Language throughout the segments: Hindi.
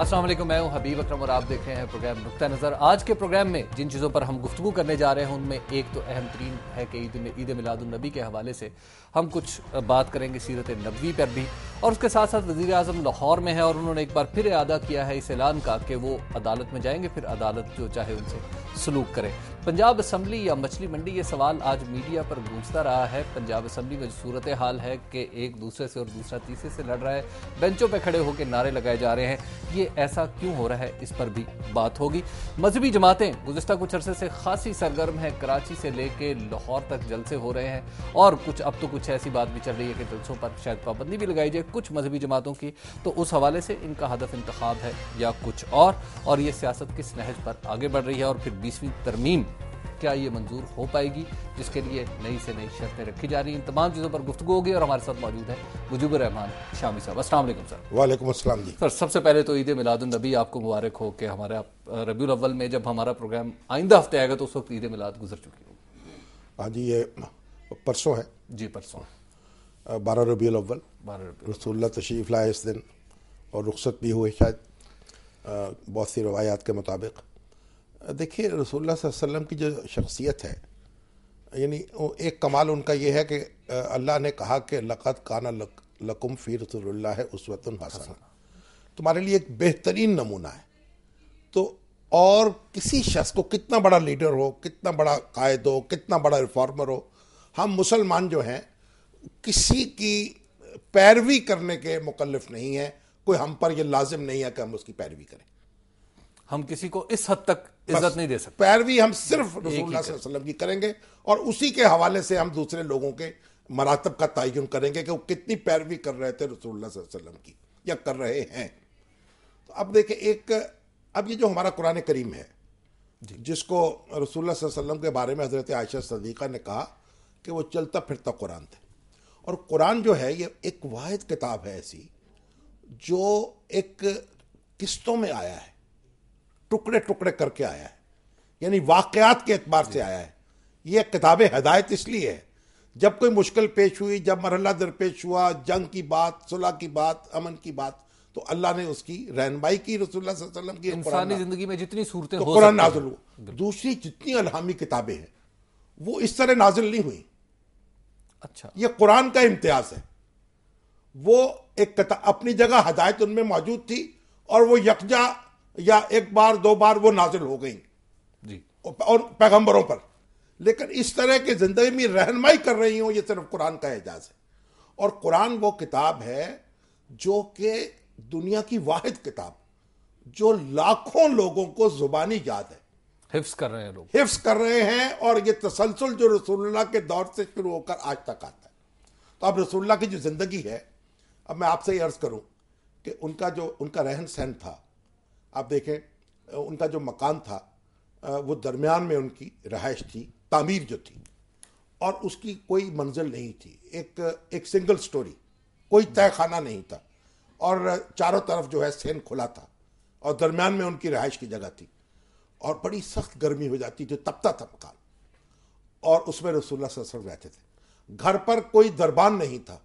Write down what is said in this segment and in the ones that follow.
अस्सलाम वालेकुम, मैं हूं हबीब अकरम और आप देख रहे हैं प्रोग्राम नुक्ता नज़र। आज के प्रोग्राम में जिन चीज़ों पर हम गुफ्तगू करने जा रहे हैं उनमें एक तो अहम तरीन है कि ईद मिलादुन्नबी के हवाले से हम कुछ बात करेंगे सीरत नबवी पर भी, और उसके साथ साथ वज़ीर आज़म लाहौर में है और उन्होंने एक बार फिर अदा किया है इस ऐलान का कि वो अदालत में जाएंगे, फिर अदालत जो चाहे उनसे सलूक करे। पंजाब असम्बली या मछली मंडी, ये सवाल आज मीडिया पर गूंजता रहा है। पंजाब असम्बली में जो सूरत हाल है कि एक दूसरे से और दूसरा तीसरे से लड़ रहा है, बेंचों पर खड़े होकर नारे लगाए जा रहे हैं, ये ऐसा क्यों हो रहा है, इस पर भी बात होगी। मजहबी जमातें गुज़िश्ता कुछ अरसे से खासी सरगर्म है, कराची से लेके लाहौर तक जलसे हो रहे हैं और अब तो कुछ ऐसी बात भी चल रही है कि जलसों पर शायद पाबंदी भी लगाई जाए कुछ मजहबी जमातों की। तो उस हवाले से इनका हदफ इंतखाब है या कुछ और ये सियासत किस नहज पर आगे बढ़ रही है, और फिर 20वीं तरमीम क्या ये मंजूर हो पाएगी, जिसके लिए नई से नई शर्तें रखी जा रही हैं। इन तमाम चीज़ों पर गुफ्तगू होगी और हमारे साथ मौजूद है मुजीबुर रहमान शामी साहब। अस्सलाम वालेकुम सर। वालेकुम अस्सलाम जी। सर, सबसे पहले तो ईद मिलादुन्नबी आपको मुबारक हो कि हमारा रबीउल अव्वल में जब हमारा प्रोग्राम आइंदा हफ्ते आएगा तो उस वक्त ईद मिलाद गुजर चुकी होगी। हाँ जी, ये परसों है जी, परसों 12 रबीउल अव्वल, 12 रबीउल। रसूलुल्लाह तशरीफ़ लाए इस दिन और रुखसत भी हुए शायद बहुत सी रवायात के मुताबिक। देखिए, रसूलुल्लाह सल्लल्लाहु अलैहि वसल्लम की जो शख्सियत है, यानी एक कमाल उनका ये है कि अल्लाह ने कहा कि लक़द काना लकुम फ़ी रसूलिल्लाहि उस्वतुन हसना, तुम्हारे लिए एक बेहतरीन नमूना है। तो और किसी शख्स को, कितना बड़ा लीडर हो, कितना बड़ा कायद हो, कितना बड़ा रिफॉर्मर हो, हम मुसलमान जो हैं किसी की पैरवी करने के मुकल्लफ नहीं है। कोई हम पर यह लाजिम नहीं है कि हम उसकी पैरवी करें। हम किसी को इस हद तक इज्जत नहीं दे सकते। पैरवी हम सिर्फ रसूलुल्लाह सल्लल्लाहु अलैहि वसल्लम की करेंगे और उसी के हवाले से हम दूसरे लोगों के मरातब का तयन करेंगे कि वो कितनी पैरवी कर रहे थे रसूलुल्लाह सल्लल्लाहु अलैहि वसल्लम की या कर रहे हैं। तो अब देखिए, अब ये जो हमारा कुरान करीम है, जिसको रसूलुल्लाह सल्लल्लाहु अलैहि वसल्लम के बारे में हज़रत आयशा सिद्दीक़ा ने कहा कि वो चलता फिरता कुरान थे, और कुरान जो है ये एक वाहिद किताब है ऐसी जो एक किस्तों में आया है, टुकड़े टुकड़े करके आया है, यानी वाक़यात के एतबार से आया है। यह किताब हिदायत इसलिए है, जब कोई मुश्किल पेश हुई, जब मरहला दरपेश हुआ, जंग की बात, सुलह की बात, अमन की बात, तो अल्लाह ने उसकी रहनुमाई की रसूलुल्लाह सल्लल्लाहु अलैहि वसल्लम की। इंसानी जिंदगी में जितनी सूरतें तो हो कुरान सकती हैं, नाज़िल हुआ। दूसरी जितनी अलहामी किताबें हैं वो इस तरह नाजिल नहीं हुई। अच्छा, ये कुरान का इम्तियाज है। वो एक अपनी जगह हदायत उनमें मौजूद थी और वो यकजा या एक बार दो बार वो नाजिल हो गई जी, और पैगंबरों पर, लेकिन इस तरह की जिंदगी में रहनुमाई कर रही हूं, ये सिर्फ कुरान का एजाज है। और कुरान वो किताब है जो कि दुनिया की वाहिद किताब जो लाखों लोगों को जुबानी याद है, हिफ्स कर रहे हैं लोग, हिफ्स कर रहे हैं, और ये तसलसल जो रसूलुल्लाह के दौर से शुरू होकर आज तक आता है। तो अब रसूलुल्लाह की जो जिंदगी है, अब मैं आपसे ये अर्ज करूं कि उनका रहन सहन था, आप देखें उनका जो मकान था वो दरमियान में उनकी रहायश थी, तामीर जो थी, और उसकी कोई मंजिल नहीं थी, एक सिंगल स्टोरी, कोई तय खाना नहीं था, और चारों तरफ जो है सेन खुला था, और दरमियान में उनकी रहायश की जगह थी, और बड़ी सख्त गर्मी हो जाती थी, तपता था मकान, और उसमें रसूलुल्लाह सल्लल्लाहु अलैहि वसल्लम रहते थे। घर पर कोई दरबान नहीं था,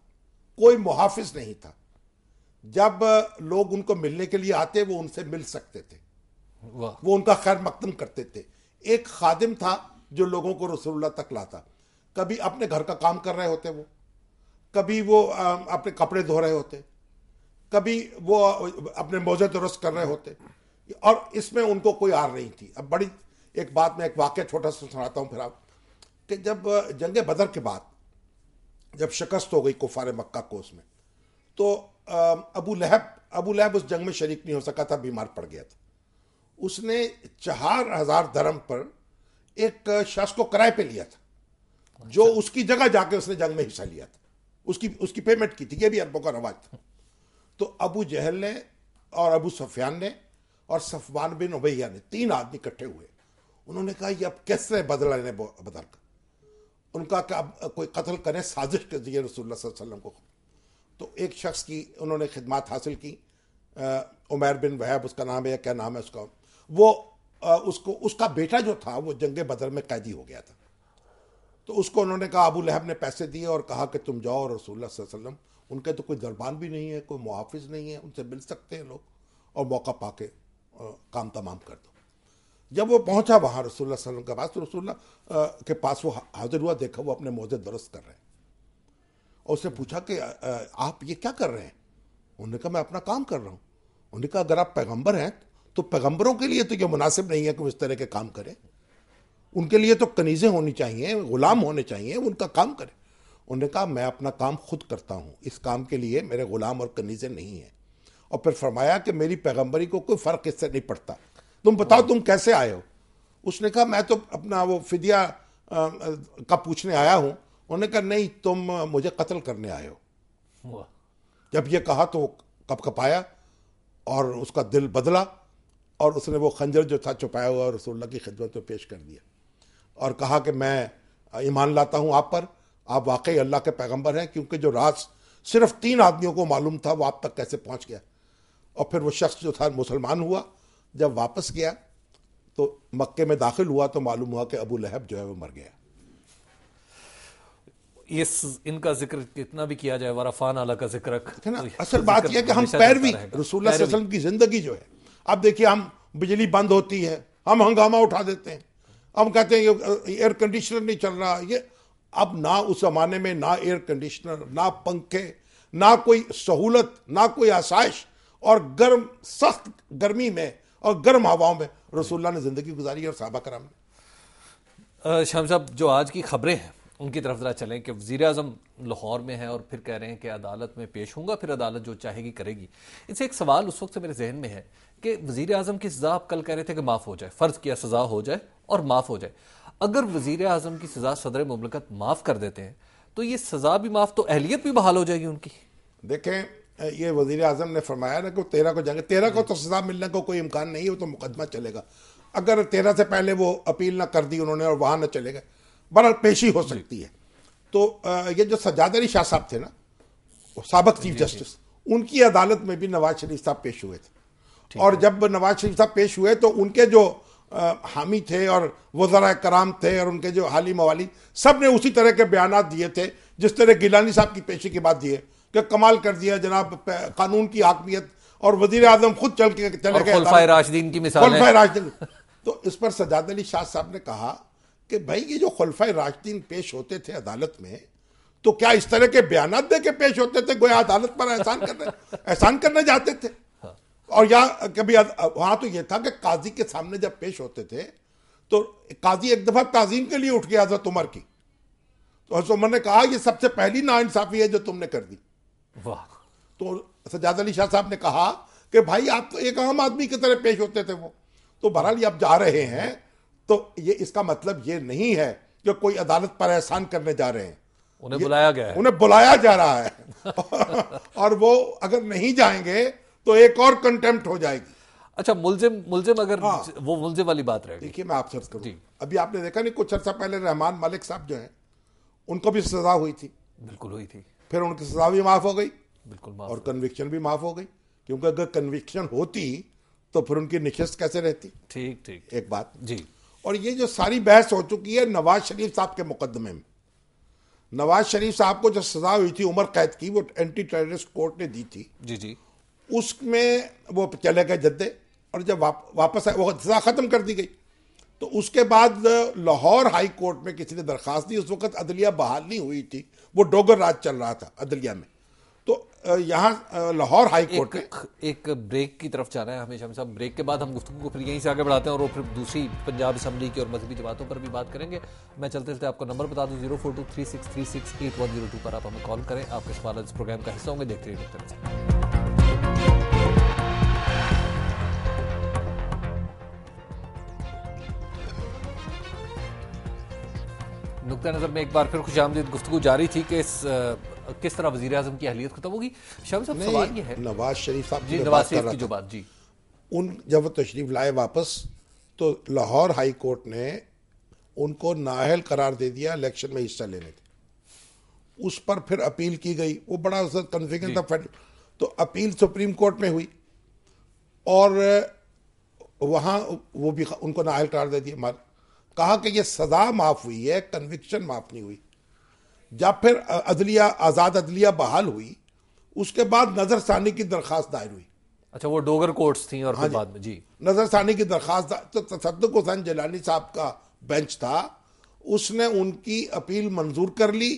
कोई मुहाफिज नहीं था। जब लोग उनको मिलने के लिए आते वो उनसे मिल सकते थे, वो उनका खैर मकदम करते थे। एक खादिम था जो लोगों को रसूलुल्लाह तक लाता, कभी अपने घर का काम कर रहे होते वो, कभी वो अपने कपड़े धो रहे होते, कभी वो अपने मोजे दुरुस्त कर रहे होते, और इसमें उनको कोई आर नहीं थी। अब बड़ी एक बात, मैं एक वाक़या छोटा सा सुनाता हूँ फिर आप, कि जब जंग बदर के बाद जब शिकस्त हो गई कुफार मक्का को उसमें, तो अबू लहब उस जंग में शरीक नहीं हो सका था, बीमार पड़ गया था। उसने 4000 दरम पर एक शख्स को किराए पे लिया था, जो उसकी जगह जाके उसने जंग में हिस्सा लिया था, उसकी पेमेंट की थी। ये भी अरबों का रवाज था। तो अबू जहल ने और अबू सुफियान ने और सफवान बिन उमैया ने, 3 आदमी इकट्ठे हुए। उन्होंने कहा ये अब कैसे बदला लेने बदर का, उनका क्या कोई कत्ल करें, साजिश कर दी रसूलुल्लाह सल्लल्लाहु अलैहि वसल्लम को। तो एक शख्स की उन्होंने खिदमत हासिल की, उमैर बिन वहब उसका नाम है, क्या नाम है उसका, वो उसका बेटा जो था वो जंग बदर में कैदी हो गया था। तो उसको उन्होंने कहा, अबू लहब ने पैसे दिए और कहा कि तुम जाओ, और रसूलुल्लाह सल्लल्लाहु अलैहि वसल्लम, उनके तो कोई दरबान भी नहीं है, कोई मुहाफिज नहीं है, उनसे मिल सकते हैं लोग, और मौका पाके काम तमाम कर दो। जब वो पहुंचा वहां रसूलुल्लाह सल्लल्लाहु अलैहि वसल्लम के पास, तो रसूलुल्लाह के पास वो हाजिर हुआ, देखा वो अपने मोजे दुरुस्त कर रहे हैं और उसने पूछा कि आप ये क्या कर रहे हैं? उन्होंने कहा मैं अपना काम कर रहा हूं। उन्होंने कहा अगर आप पैगंबर हैं तो पैगंबरों के लिए तो ये मुनासिब नहीं है कि वो इस तरह के काम करें, उनके लिए तो कनीज़ें होनी चाहिए, गुलाम होने चाहिए, उनका काम करें। उन्होंने कहा मैं अपना काम खुद करता हूं, इस काम के लिए मेरे गुलाम और कनीज़ें नहीं हैं। और फिर फरमाया कि मेरी पैगंबरी को कोई फ़र्क इससे नहीं पड़ता, तुम बताओ तुम कैसे आए हो? उसने कहा मैं तो अपना वो फिदिया का पूछने आया हूं। उन्होंने कहा नहीं, तुम मुझे कत्ल करने आए हो। जब ये कहा तो कपकपाया और उसका दिल बदला और उसने वो खंजर जो था छुपाया हुआ रसूलुल्लाह की खिदमत में पेश कर दिया और कहा कि मैं ईमान लाता हूं आप पर, आप वाकई अल्लाह के पैगंबर हैं, क्योंकि जो राज सिर्फ 3 आदमियों को मालूम था वो आप तक कैसे पहुंच गया। और फिर वो शख्स जो था मुसलमान हुआ। जब वापस गया तो मक्के में दाखिल हुआ तो मालूम हुआ कि अबू लहब जो है वो मर गया। इनका जिक्र कितना भी किया जाए, वरफान आला का जिक्र, है ना। असल बात यह कि हम पैरवी रसूलुल्लाह सल्लल्लाहु अलैहि वसल्लम की जिंदगी जो है, अब देखिए हम बिजली बंद होती है हम हंगामा उठा देते हैं, हम कहते हैं एयर कंडीशनर नहीं चल रहा। ये अब ना उस जमाने में ना एयर कंडीशनर, ना पंखे, ना कोई सहूलत, ना कोई आसाइश, और गर्म सख्त गर्मी में और गर्म हवाओं में रसूलुल्लाह ने जिंदगी गुजारी और सहाबा कराम ने। शाम साहब, जो आज की खबरें हैं उनकी तरफ जरा चलें कि वज़ीर आज़म लाहौर में है और फिर कह रहे हैं कि अदालत में पेश होऊंगा, फिर अदालत जो चाहेगी करेगी। इनसे एक सवाल उस वक्त से मेरे जहन में है कि वज़ीर आज़म की सज़ा आप कल कह रहे थे कि माफ़ हो जाए, फ़र्ज़ किया सज़ा हो जाए और माफ़ हो जाए। अगर वज़ीर आज़म की सज़ा सदर मुमलकत माफ़ कर देते हैं तो ये सज़ा भी माफ़, तो अहलियत भी बहाल हो जाएगी उनकी। देखें, ये वज़ीर आज़म ने फरमाया ना कि 13 को जाएंगे। 13 को तो सज़ा मिलने को कोई इम्कान नहीं है, वो तो मुकदमा चलेगा। अगर 13 से पहले वो अपील ना कर दी उन्होंने और वहाँ ना चलेगा, बहरहाल पेशी हो सकती है। तो ये जो सज्जाद अली शाह साहब थे ना, साबिक चीफ जस्टिस, उनकी अदालत में भी नवाज शरीफ साहब पेश हुए थे। और जब नवाज शरीफ साहब पेश हुए तो उनके जो हामी थे और वज़रा कराम थे और उनके जो हाली मवाली, सब ने उसी तरह के बयान दिए थे जिस तरह गिलानी साहब की पेशी के बाद दिए कि कमाल कर दिया जनाब, कानून की हाकमियत, और वज़ीर आज़म खुद चले गए खुलफाए राशिदीन की मिसाल है। तो इस पर सज्जाद अली शाह साहब ने कहा कि भाई ये जो खुलफाए राशिदीन पेश होते थे अदालत में, तो क्या इस तरह के बयान दे के पेश होते थे गोया अदालत पर एहसान करने जाते थे? और या कभी वहां तो यह था कि काजी के सामने जब पेश होते थे तो काजी एक दफा ताजीम के लिए उठ गया हज़रत उमर की, तो हज़रत उमर ने कहा ये सबसे पहली नाइंसाफी है जो तुमने कर दी। वाह। तो सज्जाद अली शाह साहब ने कहा कि भाई आप तो एक आम आदमी की तरह पेश होते थे वो। तो बहरहाल ये अब जा रहे हैं तो ये इसका मतलब ये नहीं है कि कोई अदालत पर एहसान करने जा रहे हैं, उन्हें बुलाया गया है, उन्हें बुलाया जा रहा है और वो अगर नहीं जाएंगे तो एक और कंटेम्प्ट हो जाएगी। अच्छा, मुलजिम अगर वो मुलजिम वाली बात रहेगी। देखिए मैं आपसे अर्ज करूं, अभी आपने देखा नहीं कुछ अर्सा पहले रहमान मलिक साहब जो हैं उनको भी सजा हुई थी। बिल्कुल हुई थी। फिर उनकी सजा भी माफ हो गई, बिल्कुल माफ, और कन्विक्शन भी माफ हो गई, क्योंकि अगर कन्विक्शन होती तो फिर उनकी निशस्त कैसे रहती। ठीक ठीक, एक बात जी। और ये जो सारी बहस हो चुकी है नवाज शरीफ साहब के मुकदमे में, नवाज शरीफ साहब को जो सजा हुई थी उम्र कैद की, वो एंटी टेररिस्ट कोर्ट ने दी थी। जी जी। उसमें वो चले गए जद्दे, और जब वापस आए वो सजा खत्म कर दी गई। तो उसके बाद लाहौर हाई कोर्ट में किसी ने दरखास्त दी, उस वक्त अदलिया बहाल नहीं हुई थी, वो डोगर राज चल रहा था अदलिया में। तो यहाँ लाहौर हाई कोर्ट में एक ब्रेक की तरफ जाना है हमेशा। हम सब ब्रेक के बाद हम गुफ्तगू को फिर यहीं से आगे बढ़ाते हैं और फिर दूसरी पंजाब असम्बली की और मजहबी जमातों पर भी बात करेंगे। मैं चलते चलते आपको नंबर बता दूं, 0423636802 पर आप हमें कॉल करें। आपके सवाल इस प्रोग्राम का हिस्सा होंगे। देखते रहिए। नुक्ता नज़र में एक बार फिर खुशामदीद गुफ्तगू जारी थी कि किस तरह वज़ीर आज़म की अहलियत खत्म होगी। शाम साहब, सवाल ये है, नवाज शरीफ साहब जी, नवाज शरीफ की जो बात, जी, उन जब वो तशरीफ लाए वापस तो लाहौर हाई कोर्ट ने उनको नाअहल करार दे दिया इलेक्शन में हिस्सा लेने थे। उस पर फिर अपील की गई, वो बड़ा कन्फ्यूजन था। तो अपील सुप्रीम कोर्ट में हुई और वहाँ वो भी उनको नाअहल करार दे दिया। कहा कि ये सजा माफ हुई है, कन्विक्शन माफ नहीं हुई। जब फिर अदलिया आज़ाद अदलिया बहाल हुई उसके बाद नजरसानी की दरखास्त दायर हुई अच्छा, वो डोगर कोर्ट्स थी और हाँ फिर बाद में जी नजरसानी की दरखास्त, तो तसद्दुक हुसैन जिलानी साहब का बेंच था, उसने उनकी अपील मंजूर कर ली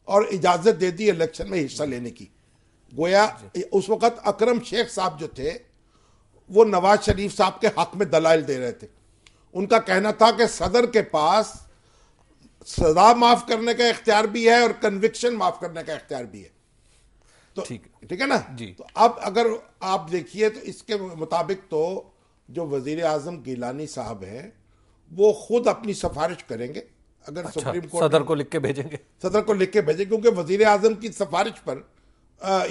और इजाजत दे दी इलेक्शन में हिस्सा लेने की। गोया उस वक्त अकरम शेख साहब जो थे वो नवाज शरीफ साहब के हक में दलाइल दे रहे थे। उनका कहना था कि सदर के पास सजा माफ करने का इख्तियार भी है और कन्विक्शन माफ करने का इख्तियार भी है। तो ठीक है ना जी। तो अब अगर आप देखिए तो इसके मुताबिक तो जो वजीर आजम गिलानी साहब हैं वो खुद अपनी सिफारिश करेंगे। अगर अच्छा, सुप्रीम कोर्ट सदर को लिख के भेजेंगे? सदर को लिख के भेजेंगे, क्योंकि वजीर आजम की सिफारिश पर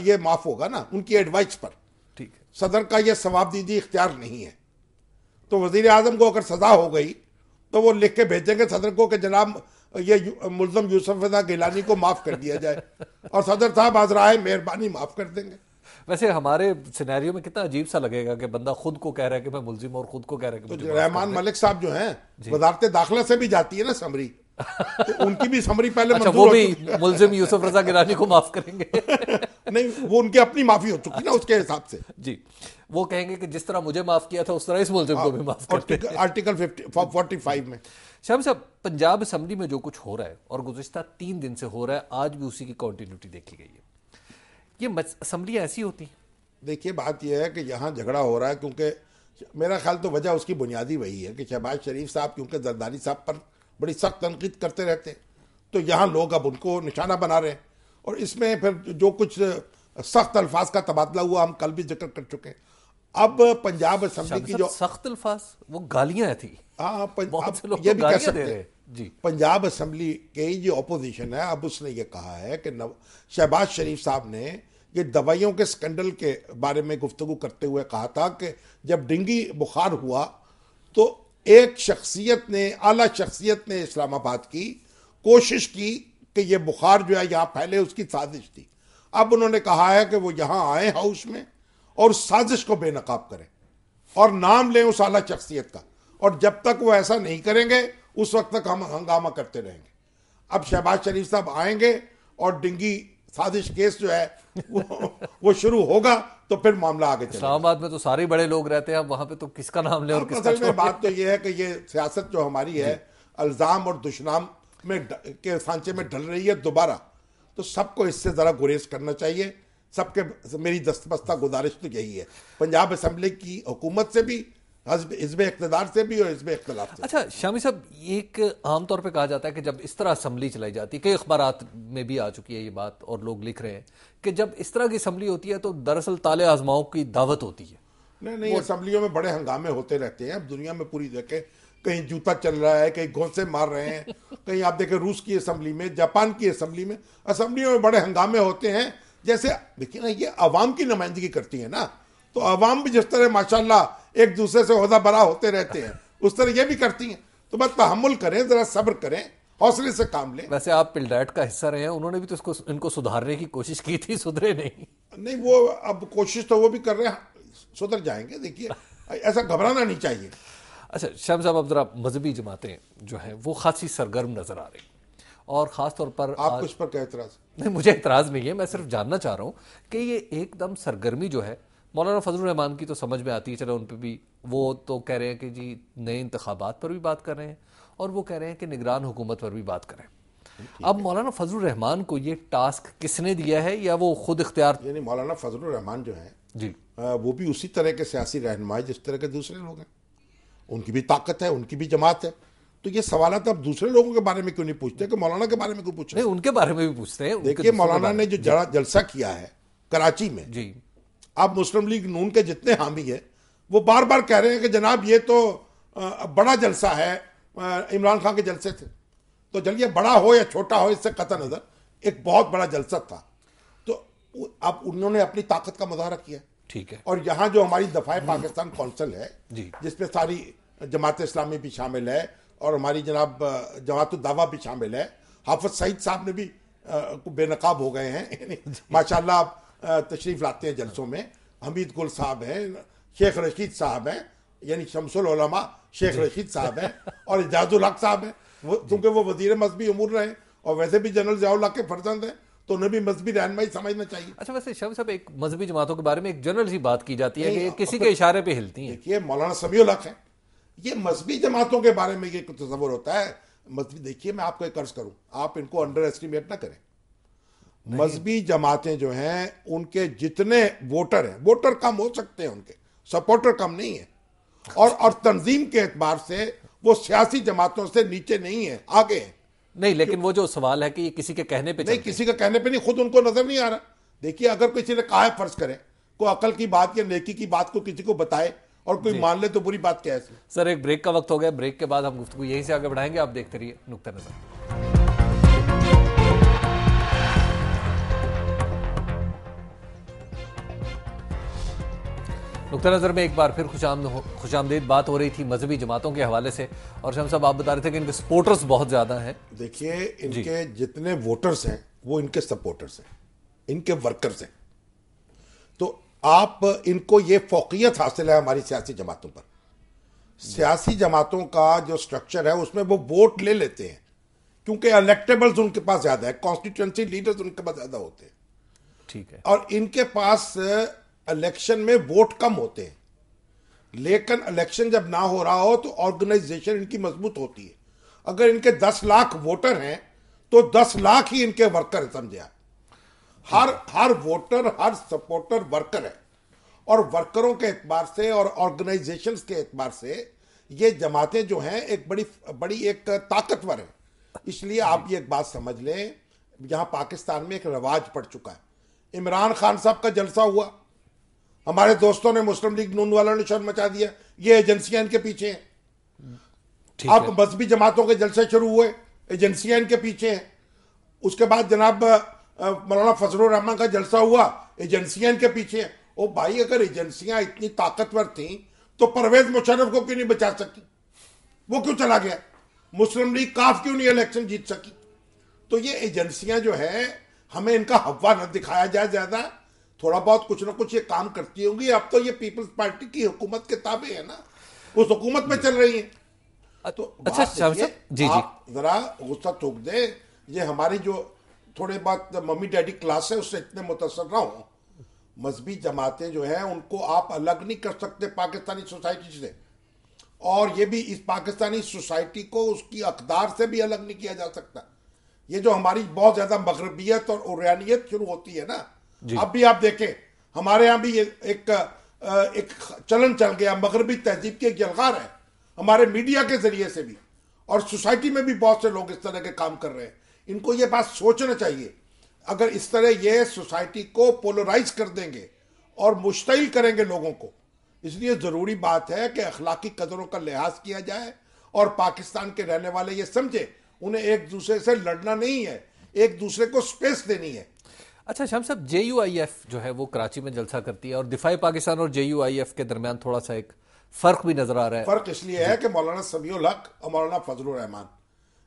ये माफ होगा ना, उनकी एडवाइस पर। ठीक है। सदर का ये सवाबदीदी इख्तियार नहीं है। तो वजीर आजम को अगर सजा हो गई तो वो लिख के भेजेंगे सदर को कि जनाब ये मुल्ज़म यूसुफ रज़ा गिलानी को माफ कर दिया जाए, और सदर साहब आजराए मेहरबानी माफ कर देंगे। वैसे हमारे सिनेरियो में कितना अजीब सा लगेगा कि बंदा खुद को कह रहा है कि मैं मुल्जिम और खुद को कह रहा है कि तो मुझे माफ रहमान कर दे। मलिक साहब जो हैं वजारत दाखिला से भी जाती है ना समरी, तो उनकी भी समरी पहले अच्छा, मंजूर वो हो भी चुकी मुल्जिम यूसुफ रजा गिलानी को माफ करेंगे? नहीं, वो उनकी अपनी माफी हो चुकी ना उसके हिसाब से। जी, वो कहेंगे कि जिस तरह मुझे माफ किया था उस तरह इस मुल्जिम को भी माफ कर दे। आर्टिकल 45 में शाम साहब, पंजाब असम्बली में जो कुछ हो रहा है और गुज़िश्ता 3 दिन से हो रहा है, आज भी उसी की कंटिन्यूटी देखी गई है। ये असम्बली ऐसी होती है? देखिए, बात यह है कि यहाँ झगड़ा हो रहा है क्योंकि मेरा ख्याल तो वजह उसकी बुनियादी वही है कि शहबाज शरीफ साहब क्योंकि जरदारी साहब पर बड़ी सख्त तनकीद करते रहते हैं, तो यहाँ लोग अब उनको निशाना बना रहे हैं। और इसमें फिर जो कुछ सख्त अल्फाज का तबादला हुआ हम कल भी जिक्र कर चुके हैं। अब पंजाब असम्बली की जो सख्त अल्फाज, वो गालियां थी। हाँ, बहुत से लोग ये तो भी कह गालियां सकते दे रहे हैं हैं। जी, पंजाब असम्बली के जो अपोजिशन है अब उसने ये कहा है कि शहबाज शरीफ साहब ने ये दवाइयों के स्कैंडल के बारे में गुफ्तगू करते हुए कहा था कि जब डेंगू बुखार हुआ तो एक शख्सियत ने, आला शख्सियत ने इस्लामाबाद की कोशिश की कि ये बुखार जो है यहाँ फैले, उसकी साजिश थी। अब उन्होंने कहा है कि वो यहाँ आए हाउस में और उस साजिश को बेनकाब करें और नाम लें उस आला शख्सियत का, और जब तक वो ऐसा नहीं करेंगे उस वक्त तक हम हंगामा करते रहेंगे। अब शहबाज शरीफ साहब आएंगे और डेंगू साजिश केस जो है वो शुरू होगा तो फिर मामला आगे चलेगा। इस्लामाबाद में तो सारे बड़े लोग रहते हैं, अब वहां पे तो किसका नाम ले और किसका असल में बात तो ये है कि ये सियासत जो हमारी है अल्जाम और दुश्मनाम में के सांचे में ढल रही है दोबारा, तो सबको इससे जरा गुरेज करना चाहिए। सबके मेरी दस्तबस्ता गुजारिश तो यही है, पंजाब असम्बली की हुकूमत से भी, हिज़्ब इक़्तिदार से भी और हिज़्ब इख्तिलाफ से। अच्छा शामी साहब, एक आमतौर पे कहा जाता है कि जब इस तरह असम्बली चलाई जाती है, कई अखबारात में भी आ चुकी है ये बात और लोग लिख रहे हैं कि जब इस तरह की असम्बली होती है तो दरअसल ताले आजमाओं की दावत होती है। नहीं, असम्बलियों में बड़े हंगामे होते रहते हैं। अब दुनिया में पूरी देखे, कहीं जूता चल रहा है, कहीं घोंसे मार रहे हैं, कहीं आप देखें रूस की असम्बली में, जापान की असम्बली में, असम्बलियों में बड़े हंगामे होते हैं। जैसे देखिए ना, ये अवाम की नुमाइंदगी करती है ना, तो अवाम भी जिस तरह माशाल्लाह एक दूसरे से ओहदा बरा होते रहते हैं उस तरह ये भी करती हैं। तो बस तहम्मुल करें, जरा सब्र करें, हौसले से काम लें। वैसे आप पिलडैट का हिस्सा रहे हैं, उन्होंने भी तो इनको सुधारने की कोशिश की थी, सुधरे नहीं। वो अब कोशिश तो वो भी कर रहे हैं, सुधर जाएंगे। देखिए, ऐसा घबराना नहीं चाहिए। अच्छा शाम साहब, अब जरा मजहबी जमातें जो हैं वो खासी सरगर्म नजर आ रही, और ख़ास तौर पर आपको इस पर क्या एतराज़? नहीं, मुझे एतराज़ नहीं है, मैं सिर्फ जानना चाह रहा हूँ कि ये एकदम सरगर्मी जो है, मौलाना फजलुर रहमान की तो समझ में आती है, चलो उन पर भी, वो तो कह रहे हैं कि जी नए इंतखाबात पर भी बात कर रहे हैं और वो कह रहे हैं कि निगरान हुकूमत पर भी बात करें। अब मौलाना फजलुर रहमान को ये टास्क किसने दिया है, या वो खुद इख्तियार? यानी मौलाना फजलुर रहमान जो है जी, वो भी उसी तरह के सियासी रहनुमा जिस तरह के दूसरे लोग हैं। उनकी भी ताकत है, उनकी भी जमात है। तो ये सवाल तो अब दूसरे लोगों के बारे में क्यों नहीं पूछते कि मौलाना के बारे में क्यों पूछ रहे हैं? नहीं, उनके बारे में भी पूछते हैं। देखिए, मौलाना ने जो जलसा किया है कराची में जी, अब मुस्लिम लीग नून के जितने हामी हैं वो बार बार कह रहे हैं कि जनाब ये तो बड़ा जलसा है, इमरान खान के जलसे थे। तो चलिए, बड़ा हो या छोटा हो इससे कतई नजर एक बहुत बड़ा जलसा था। तो अब उन्होंने अपनी ताकत का मुजाहरा किया। ठीक है। और यहाँ जो हमारी दफाए पाकिस्तान कौंसिल है जी, जिसमें सारी जमात इस्लामी भी शामिल है और हमारी जनाब जमात दावा भी शामिल है, हाफिज सईद साहब ने भी बेनकाब हो गए हैं माशाल्लाह। आप तशरीफ लाते हैं जलसों में, हमीद गुल साहब हैं, शेख रशीद साहब हैं, यानी शमसुल उलमा शेख रशीद साहब हैं, और इजाजुल हक साहब हैं, क्योंकि वो वजीर मजहबी उमूर रहे और वैसे भी जनरल ज़ियाउल हक के फर्जंद हैं, तो उन्हें भी मजहबी रहनुमाई समझना चाहिए। अच्छा, वैसे शम्स साहब, एक मजहबी जमातों के बारे में एक जनरल सी बात की जाती है कि किसी के इशारे पे हिलती हैं। देखिए मौलाना समीउल हक है, ये मजहबी जमातों के बारे में ये तस्वुर होता है मजहबी। देखिए मैं आपको एक अर्ज करूं, आप इनको अंडर एस्टिमेट ना करें। मजहबी जमातें जो हैं उनके जितने वोटर हैं, वोटर कम हो सकते हैं, उनके सपोर्टर कम नहीं है, और तंजीम के एतबार से वो सियासी जमातों से नीचे नहीं है, आगे है। नहीं, लेकिन वो जो सवाल है कि ये किसी के कहने पे नहीं, किसी का कहने पे नहीं, खुद उनको नजर नहीं आ रहा। देखिए अगर किसी ने कहा है, फर्ज करें कोई अकल की बात या नेकी की बात को किसी को बताए और कोई मान ले, तो बुरी बात क्या है इसमें। सर, एक ब्रेक का वक्त हो गया, ब्रेक के बाद हम गुफ्तगू यहीं से आगे बढ़ाएंगे। आप देखते रहिए नुक्ता नजर। नुक्ता नज़र में एक बार फिर खुशामदीद बात हो रही थी मजहबी जमातों के हवाले से, और शम्स साहब आप बता रहे थे कि इनके सपोर्टर्स बहुत ज़्यादा हैं। देखिए इनके जितने वोटर्स हैं वो इनके सपोर्टर्स हैं, इनके वर्कर्स हैं। तो आप इनको ये फौकियत हासिल है हमारी सियासी जमातों पर। सियासी जमातों का जो स्ट्रक्चर है उसमें वो वोट ले लेते हैं, क्योंकि इलेक्टेबल्स उनके पास ज़्यादा है, कॉन्स्टिट्यूंसी लीडर्स उनके पास ज़्यादा होते हैं। ठीक है। और इनके पास इलेक्शन में वोट कम होते हैं, लेकिन इलेक्शन जब ना हो रहा हो तो ऑर्गेनाइजेशन इनकी मजबूत होती है। अगर इनके 10 लाख वोटर हैं तो 10 लाख ही इनके वर्कर हैं, समझे आप। हर वोटर, हर सपोर्टर वर्कर है, और वर्करों के एतबार से और ऑर्गेनाइजेशंस के एतबार से ये जमातें जो हैं एक बड़ी एक ताकतवर है। इसलिए आप ये एक बात समझ लें, यहां पाकिस्तान में एक रिवाज पड़ चुका है। इमरान खान साहब का जलसा हुआ, हमारे दोस्तों ने, मुस्लिम लीग नून वालों ने शोर मचा दिया, ये एजेंसियां इनके पीछे हैं। अब मजहबी जमातों के जलसे शुरू हुए, एजेंसियां इनके पीछे हैं। उसके बाद जनाब मौलाना फजलुर रहमान का जलसा हुआ, एजेंसियां इनके पीछे हैं। ओ भाई, अगर एजेंसियां इतनी ताकतवर थी तो परवेज मुशर्रफ को क्यों नहीं बचा सकी? वो क्यों चला गया? मुस्लिम लीग काफ क्यों नहीं इलेक्शन जीत सकी? तो ये एजेंसियां जो है, हमें इनका हवा न दिखाया जाए ज्यादा, थोड़ा बहुत कुछ ना कुछ ये काम करती होंगी। अब तो ये पीपल्स पार्टी की हुकूमत के ताबे है ना, उस हुकूमत में चल रही है। तो अच्छा जी, आप जरा गुस्सा थूक दे, ये हमारी जो थोड़े बहुत मम्मी डैडी क्लास है उससे इतने मुतासर ना हो। मजहबी जमातें जो है उनको आप अलग नहीं कर सकते पाकिस्तानी सोसाइटी से, और ये भी इस पाकिस्तानी सोसाइटी को उसकी अकदार से भी अलग नहीं किया जा सकता। ये जो हमारी बहुत ज्यादा मगरबियत और उरियानियत शुरू होती है ना, अब भी आप देखें हमारे यहाँ भी ये एक चलन चल गया, मगरबी तहजीब की एक जलगार है हमारे मीडिया के जरिए से भी, और सोसाइटी में भी बहुत से लोग इस तरह के काम कर रहे हैं। इनको ये बात सोचना चाहिए, अगर इस तरह ये सोसाइटी को पोलराइज कर देंगे और मुश्तिल करेंगे लोगों को, इसलिए ज़रूरी बात है कि अखलाकी कदरों का लिहाज किया जाए और पाकिस्तान के रहने वाले ये समझे उन्हें एक दूसरे से लड़ना नहीं है, एक दूसरे को स्पेस देनी है। अच्छा शम्स साहब, JUIF जो है वो कराची में जलसा करती है, और दिफाई पाकिस्तान और JUIF के दरमियान थोड़ा सा एक फर्क भी नजर आ रहा है। फर्क इसलिए है कि मौलाना समीउल हक और मौलाना फजलुर रहमान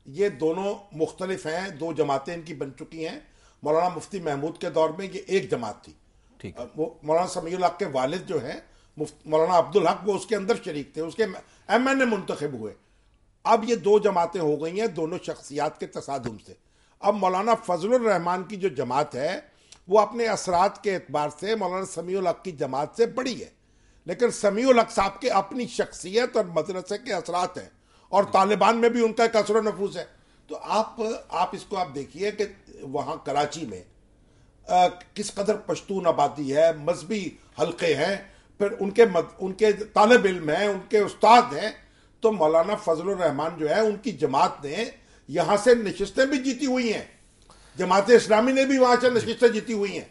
ये दोनों मुख्तलिफ हैं, दो जमातें इनकी बन चुकी हैं। मौलाना मुफ्ती महमूद के दौर में ये एक जमात थी। ठीक है। मौलाना समीउल हक के वालिद जो हैं मौलाना अब्दुल हक, वो उसके अंदर शरीक थे, उसके MNA मुंतखब हुए। अब ये दो जमातें हो गई हैं दोनों शख्सियात के तसादुम से। अब मौलाना फजलुर रहमान की जो जमात है वो अपने असरात के एतबार से मौलाना समीउल हक की जमात से बड़ी है, लेकिन समीउल हक साहब के अपनी शख्सियत और मदरसे के असरात हैं, और तालिबान में भी उनका एक असर नफूस है। तो आप इसको आप देखिए कि वहाँ कराची में किस कदर पश्तून आबादी है, मजहबी हल्के हैं, फिर उनके तालिब इल्म हैं, उनके उस्ताद हैं। तो मौलाना फजलुर रहमान जो है उनकी जमात ने यहाँ से नशिस्तें भी जीती हुई हैं, जमात इस्लामी ने भी वहाँ से नशिस्तें जीती हुई हैं।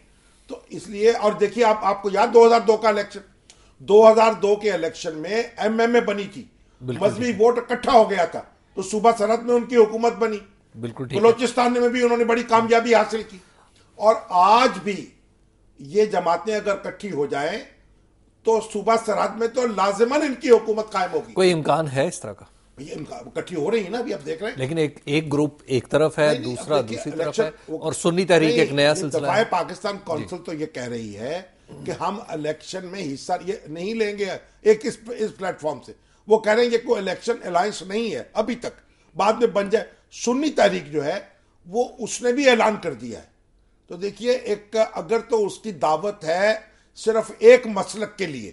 तो इसलिए, और देखिए आपको याद 2002 का इलेक्शन, 2002 के इलेक्शन में MMA बनी थी, मजहबी वोट इकट्ठा हो गया था, तो सूबा सरहद में उनकी हुकूमत बनी, बलोचिस्तान में भी उन्होंने बड़ी कामयाबी हासिल की। और आज भी ये जमातें अगर इकट्ठी हो जाएं तो सूबा सरहद में तो लाजिमन इनकी हुकूमत कायम होगी। कोई इम्कान है इस तरह का? इकट्ठी हो रही है ना, अभी आप देख रहे हैं। लेकिन एक ग्रुप एक तरफ है, दूसरा दूसरी तरफ है, और सुन्नी तहरीक एक नया सिलसिला है। पाकिस्तान कौंसिल तो ये कह रही है कि हम इलेक्शन में हिस्सा ये नहीं लेंगे एक इस प्लेटफॉर्म से। वो कह रहे हैं ये कोई इलेक्शन अलायंस नहीं है अभी तक, बाद में बन जाए। सुन्नी तहरीक जो है वो उसने भी ऐलान कर दिया है तो देखिए, एक अगर तो उसकी दावत है सिर्फ एक मसलक के लिए,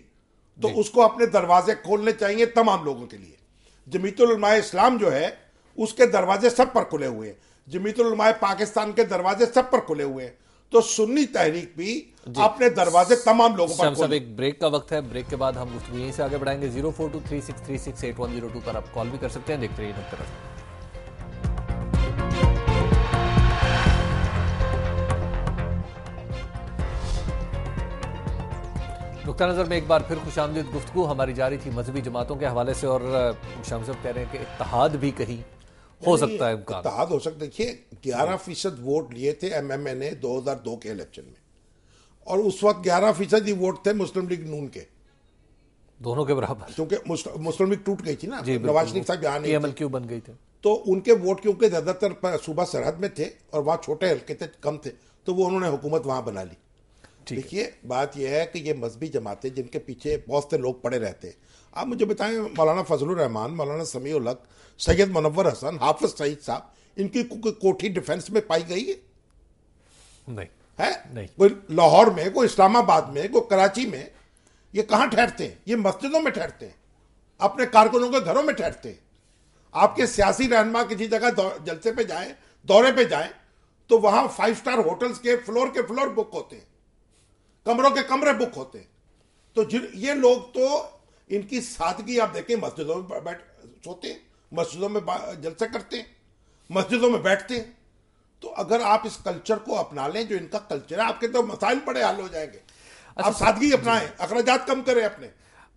तो उसको अपने दरवाजे खोलने चाहिए तमाम लोगों के लिए। जमीयतुल उलमाए इस्लाम जो है उसके दरवाजे सब पर खुले हुए हैं, जमीयतुल उलमाए पाकिस्तान के दरवाजे सब पर खुले हुए हैं, तो सुन्नी तहरीक भी अपने दरवाजे तमाम लोगों पर खोले। एक ब्रेक का वक्त है, ब्रेक के बाद हम गुफ्तगू यहीं से आगे बढ़ाएंगे। 0423636810 पर आप कॉल भी कर सकते हैं। देखते रहिए नुक्ता नज़र। नुक्ता नज़र में एक बार फिर खुशामदीद गुफ्तगू हमारी जारी थी मजहबी जमातों के हवाले से, और शम्स साहब कह रहे हैं कि इत्तेहाद भी कहीं हो सकता है, इम्कान इत्तेहाद हो सकता है। देखिए, 11% वोट लिए थे एमएमए ने 2002 के इलेक्शन में, और उस वक्त 11% ही वोट थे मुस्लिम लीग नून के, दोनों के बराबर, क्योंकि मुस्लिम लीग टूट गई थी ना, नवाज शरीफ साहब यहाँ नहीं थे, बन गई थे, तो उनके वोट क्योंकि ज्यादातर सूबा सरहद में थे और वहां छोटे हल्के थे, कम थे, तो वो उन्होंने हुकूमत वहां बना ली। देखिए, बात यह है कि ये मजहबी जमातें जिनके पीछे बहुत से लोग पड़े रहते हैं, आप मुझे बताएं, मौलाना फजलुर रहमान, मौलाना समीउल हक, सैयद मुनव्वर हसन, हाफिज सईद साहब, इनकी कोठी डिफेंस में पाई गई है? नहीं है? नहीं। कोई लाहौर में, कोई इस्लामाबाद में, कोई कराची में, ये कहां ठहरते हैं? ये मस्जिदों में ठहरते हैं, अपने कारकुनों के घरों में ठहरते हैं। आपके सियासी रहनुमा किसी जगह जलसे पे जाएं, दौरे पे जाएं, तो वहां 5 स्टार होटल्स के फ्लोर बुक होते हैं, कमरों के कमरे बुक होते हैं। तो ये लोग तो इनकी सादगी आप देखें, मस्जिदों में बैठ सोते हैं, मस्जिदों में जलसा करते हैं, मस्जिदों में बैठते हैं। तो अगर आप इस कल्चर को अपना लें जो इनका कल्चर है, आपके तो मसाइल बड़े हल हो जाएंगे। आप सादगी अपनाएं, अखराजात कम करें अपने,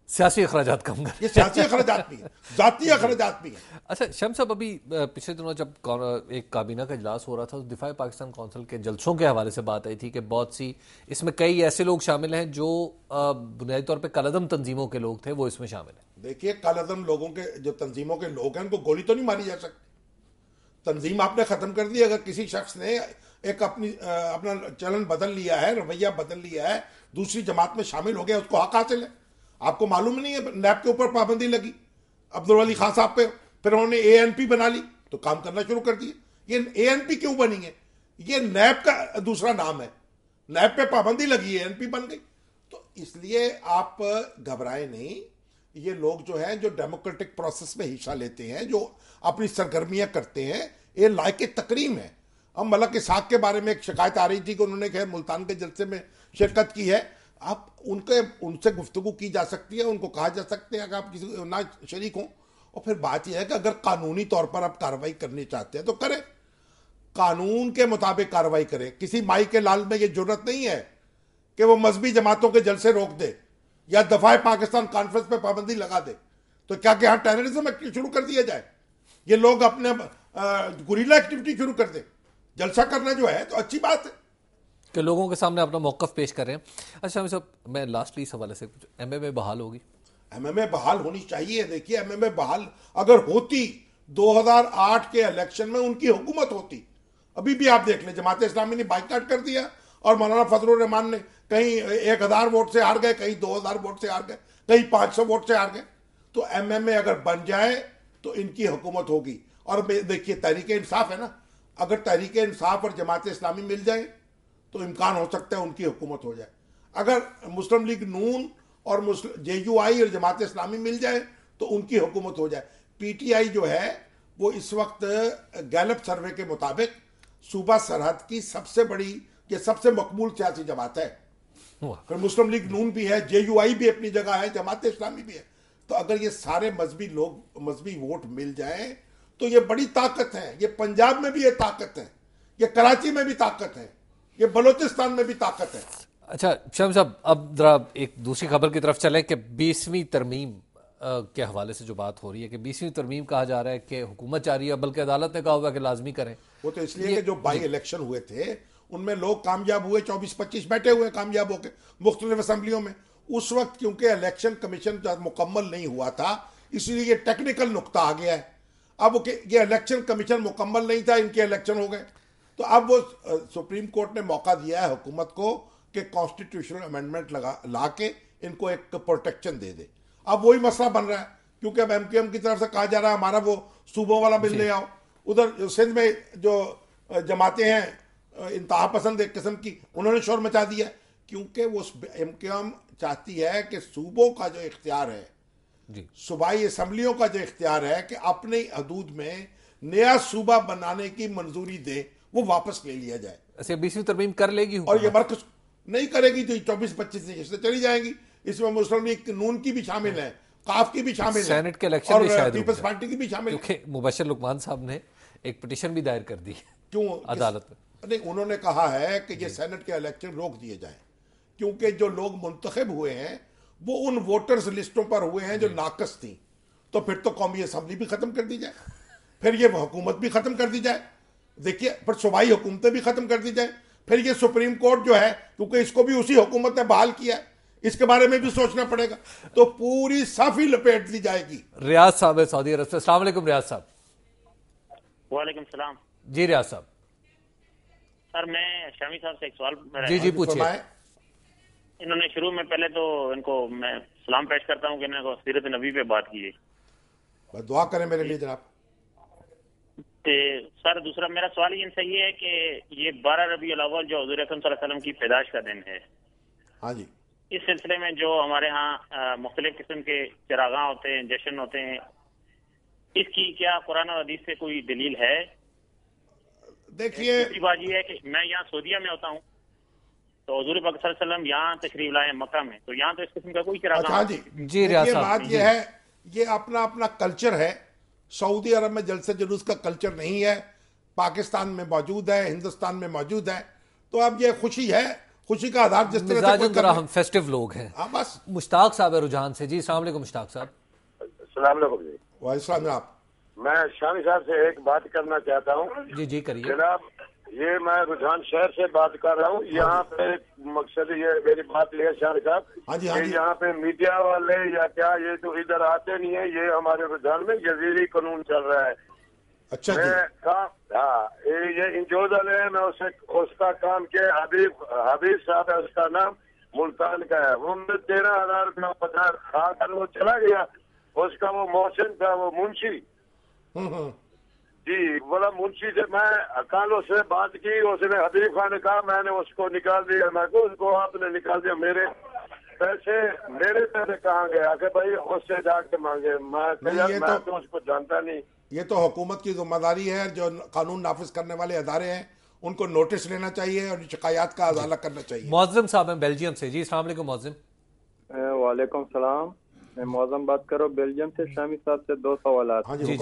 सियासी अखराजात कम करें। ये सियासी अखराजात भी है, जाती अखराजात भी है। अच्छा शम्स साहब, अभी पिछले दिनों जब एक काबीना का इजलास हो रहा था, तो दिफा पाकिस्तान कौंसिल के जलसों के हवाले से बात आई थी कि बहुत सी इसमें कई ऐसे लोग शामिल हैं जो बुनियादी तौर पे कलअदम तंजीमों के लोग थे, वो इसमें शामिल हैं। देखिए, कलअदम लोगों के, जो तंजीमों के लोग हैं, उनको गोली तो नहीं मारी जा सकती। तंजीम आपने खत्म कर दी। अगर किसी शख्स ने एक अपना चलन बदल लिया है, रवैया बदल लिया है, दूसरी जमात में शामिल हो गया, उसको हक हासिल है। आपको मालूम नहीं है, नैब के ऊपर पाबंदी लगी अब्दुल वली खान साहब पे, फिर उन्होंने एएनपी बना ली, तो काम करना शुरू कर दिया। ये एएनपी क्यों बनी है? ये नैब का दूसरा नाम है, नैब पे पाबंदी लगी, एएनपी बन गई। तो इसलिए आप घबराए नहीं। ये लोग जो हैं, जो डेमोक्रेटिक प्रोसेस में हिस्सा लेते हैं, जो अपनी सरगर्मियां करते हैं, ये लायक तकरीम है। हम मलक इसहाक के बारे में एक शिकायत आ रही थी कि उन्होंने खैर मुल्तान के जलसे में शिरकत की है। आप उनसे गुफ्तगू की जा सकती है, उनको कहा जा सकते हैं अगर आप किसी ना शरीक हों। और फिर बात यह है कि अगर कानूनी तौर पर आप कार्रवाई करनी चाहते हैं तो करें, कानून के मुताबिक कार्रवाई करें। किसी माई के लाल में यह जरूरत नहीं है कि वो मजहबी जमातों के जलसे रोक दे या दफाए पाकिस्तान कॉन्फ्रेंस पे पाबंदी लगा दे। तो क्या कि यहाँ टेररिज्म शुरू कर दिया जाए, ये लोग अपने गुरिल्ला एक्टिविटी शुरू कर दे, जलसा करना जो है तो अच्छी बात है कि लोगों के सामने अपना मौकफ पेश कर रहे हैं। अच्छा साहब, मैं लास्टली इस हवाले से, एमएमए बहाल होगी? एमएमए बहाल होनी चाहिए। देखिए, एमएमए बहाल अगर होती 2008 के इलेक्शन में उनकी हुकूमत होती, अभी भी आप देख लें, जमात इस्लामी ने बाइकाट कर दिया और मौलाना फजलुर रहमान ने कहीं 1000 वोट से हार गए, कहीं 2000 वोट से हार गए, कहीं 500 वोट से हार गए। तो एमएमए अगर बन जाए तो इनकी हुकूमत होगी। और देखिए, तहरीक इंसाफ है ना, अगर तहरीक इंसाफ और जमात इस्लामी मिल जाए तो इम्कान हो सकता है उनकी हुकूमत हो जाए। अगर मुस्लिम लीग नून और JUI और जमात इस्लामी मिल जाए तो उनकी हुकूमत हो जाए। पीटीआई जो है वो इस वक्त गैलप सर्वे के मुताबिक सूबा सरहद की सबसे बड़ी, ये सबसे मकबूल सियासी जमात है। फिर मुस्लिम लीग नून भी है, JUI भी अपनी जगह है, जमात इस्लामी भी है। तो अगर ये सारे मजहबी वोट मिल जाए तो ये बड़ी ताकत है। ये पंजाब में भी ये ताकत है, ये कराची में भी ताकत है, ये बलोचिस्तान में भी ताकत है। अच्छा शम्स साहब, अब जरा एक दूसरी खबर की तरफ चलें कि 20वीं तरमीम के हवाले से जो बात हो रही है कि 20वीं तरमीम कहा जा रहा है कि हुकूमत चाह रही है, बल्कि अदालत ने कहा हुआ कि लाजमी करें। वो तो इसलिए कि जो बाई इलेक्शन हुए थे उनमें लोग कामयाब हुए, 24-25 बैठे हुए कामयाब होकर मुख्तलिफ असम्बलियों में। उस वक्त क्योंकि इलेक्शन कमीशन मुकम्मल नहीं हुआ था, इसलिए ये टेक्निकल नुक्ता आ गया है। अब ये इलेक्शन कमीशन मुकम्मल नहीं था, इनके इलेक्शन हो गए, तो अब वो सुप्रीम कोर्ट ने मौका दिया है हुकूमत को कि कॉन्स्टिट्यूशनल अमेंडमेंट ला के इनको एक प्रोटेक्शन दे दे। अब वही मसला बन रहा है, क्योंकि अब MKM की तरफ से कहा जा रहा है हमारा वो सूबों वाला बिल ले आओ। उधर सिंध में जो जमातें हैं इंतहा पसंद एक किस्म की उन्होंने शोर मचा दिया, क्योंकि वो एमक्यूएम चाहती है कि सूबों का जो इख्तियार है, सूबाई असम्बलियों का जो इख्तियार है कि अपनी हदूद में नया सूबा बनाने की मंजूरी दे, वो वापस ले लिया जाए। ऐसे 20वीं तरमीम कर लेगी और ये मरकज नहीं करेगी तो 24-25 नशिस्तें चली जाएंगी। इसमें मुस्लिम लीग नून की भी शामिल है, काफ की भी शामिल है, सेनेट के इलेक्शन भी शायद पीपल्स पार्टी की भी शामिल है, क्योंकि मुबशर लुकमान साहब ने एक पिटीशन भी दायर कर दी क्यों अदालत में। नहीं, उन्होंने कहा है कि ये सेनेट के इलेक्शन रोक दिए जाएं, क्योंकि जो लोग मुंतखब हुए हैं वो उन वोटर्स लिस्टों पर हुए हैं जो नाकस थी। तो फिर तो कौमी असम्बली भी खत्म कर दी जाए, फिर ये हुकूमत भी खत्म कर दी जाए, देखिए फिर सूबाई हुकूमतें भी खत्म कर दी जाए, फिर ये सुप्रीम कोर्ट जो है, क्योंकि इसको भी उसी हुकूमत ने बहाल किया है, इसके बारे में भी सोचना पड़ेगा, तो पूरी साफी लपेट दी जाएगी। रियाज साहब है सऊदी अरब से। अस्सलाम वालेकुम रियाज साहब। वालेकुम सलाम जी रियाज साहब। सर, मैं शामी साहब से एक सवाल जी पूछिए। इन्होंने शुरू में पहले तो इनको मैं सलाम पेश करता हूँ कि इन्होंने सीरत नबी पे बात की है, दुआ करें मेरे लिए जनाब। तो सर दूसरा मेरा सवाल इनसे ये है कि ये 12 रबीउल अव्वल जो हुज़ूर अकरम सल्लल्लाहु अलैहि वसल्लम की पैदाइश का दिन है, हाँ जी, इस सिलसिले में जो हमारे यहाँ मुख्तलिफ किस्म के चिरागां होते हैं, जश्न होते हैं, इसकी क्या कुरान और हदीस से कोई दलील है? देखिए दूसरी बात यह है कि मैं यहाँ सऊदीया में होता हूँ, तो हुज़ूर पाक सल्लल्लाहु अलैहि वसल्लम यहाँ तशरीफ लाए मक्का में, तो यहाँ तो इस किस्म का कोई चिरागा। हाँ जी, ये बात ये है, ये अपना अपना कल्चर है। सऊदी अरब में जलसे जुलूस का कल्चर नहीं है, पाकिस्तान में मौजूद है, हिंदुस्तान में मौजूद है। तो अब ये खुशी है, खुशी का आधार जिस तरह से हम फेस्टिव लोग हैं। हाँ बस। मुश्ताक साहब है रुझान से। जी अस्सलाम वालेकुम मुश्ताक साहब। अस्सलाम वालेकुम जी। वालेकुम जनाब। मैं शामी साहब से एक बात करना चाहता हूँ। जी करिए जनाब, ये मैं रुझान शहर से बात कर रहा हूँ। यहाँ पे मकसद ये मेरी बात ये है शामी साहब, यहाँ पे मीडिया वाले या क्या ये तो इधर आते नहीं है, ये हमारे रुझान में यजीरी कानून चल रहा है। अच्छा हाँ, ये इंजोदल है, मैं उसका काम किया। हबीब साहब है उसका नाम, मुल्तान का है। वो 13,000 रुपया 50 खाकर वो चला गया। उसका वो मोहसिन था, वो मुंशी जी, बोला मुंशी से मैं अकालों से बात की, उसने हबीब खान ने कहा मैंने उसको निकाल दिया। मैं को उसको आपने निकाल दिया, मेरे पैसे कहाँ गए? आके भाई उससे जाके मांगे। मैं तो उसको जानता नहीं। ये तो हुकूमत की जिम्मेदारी है, जो कानून नाफिज करने वाले अदारे हैं उनको नोटिस लेना चाहिए और शिकायत का अजाला करना चाहिए। मौज़म साहब हैं बेल्जियम से। जी अस्सलाम वालेकुम मौज़म। वालेकुम सलाम, मैं मौज़म बात करो बेल्जियम से। शामी साहब से 2 सवाल। हाँ जी,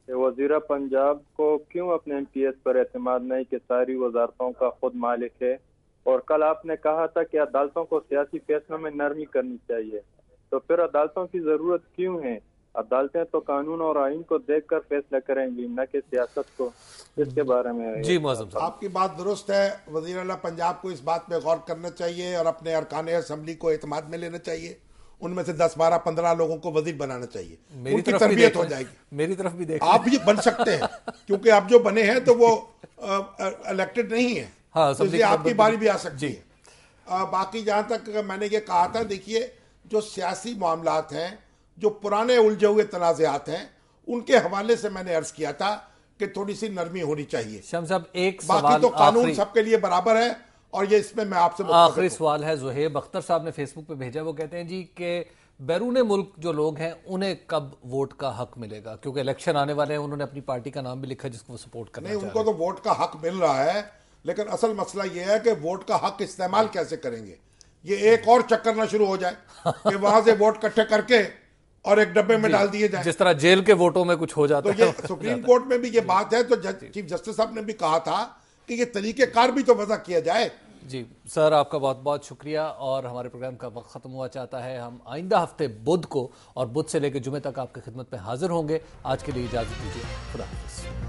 वज़ीर पंजाब को क्यों अपने एमपीएस पर एतमाद नहीं कि सारी वजारतों का खुद मालिक है? और कल आपने कहा था कि अदालतों को सियासी फैसलों में नरमी करनी चाहिए, तो फिर अदालतों की जरूरत क्यों है? अदालतें तो कानून और आइन को देखकर फैसला करेंगी, न कि सियासत को। इसके बारे में जी मौज़म साहब, आपकी बात दुरुस्त है। वज़ीर आला पंजाब को इस बात पे गौर करना चाहिए और अपने अरकान असम्बली को एतमाद में लेना चाहिए। उनमें से 10, 12, 15 लोगों को वजीर बनाना चाहिए, उनकी तरबियत हो जाएगी। मेरी तरफ भी देख, आप भी बन सकते हैं, क्योंकि आप जो बने हैं तो वो इलेक्टेड नहीं है। हाँ, तो इसलिए आपकी बारी भी आ सकती है। बाकी जहां तक मैंने ये कहा था, देखिए जो सियासी मामलात हैं, जो पुराने उलझे हुए तनाज़ात हैं, उनके हवाले से मैंने अर्ज किया था कि थोड़ी सी नरमी होनी चाहिए। शम्स साहब एक बाकी तो कानून सबके लिए बराबर है, और ये इसमें मैं आपसे आखिरी सवाल है। ज़ुहैब अख्तर साहब ने फेसबुक पे भेजा, वो कहते हैं जी कि बैरून मुल्क जो लोग हैं उन्हें कब वोट का हक मिलेगा, क्योंकि इलेक्शन आने वाले हैं। उन्होंने अपनी पार्टी का नाम भी लिखा जिसको वो सपोर्ट करना नहीं, उनको तो वोट का हक मिल रहा है, लेकिन असल मसला यह है कि वोट का हक इस्तेमाल कैसे करेंगे। ये एक और चक्कर ना शुरू हो जाए कि वहां से वोट इकट्ठे करके और एक डब्बे में डाल दिए जाए, जिस तरह जेल के वोटों में कुछ हो जाता है। तो सुप्रीम कोर्ट में भी ये बात है, तो चीफ जस्टिस साहब ने भी कहा था कि ये तरीकेकार भी तो वजह किया जाए। जी सर, आपका बहुत बहुत शुक्रिया। और हमारे प्रोग्राम का वक्त ख़त्म हुआ चाहता है। हम आइंदा हफ्ते बुध को और बुध से लेकर जुमे तक आपकी खिदमत में हाजिर होंगे। आज के लिए इजाज़त दीजिए। खुदा हाफिज़।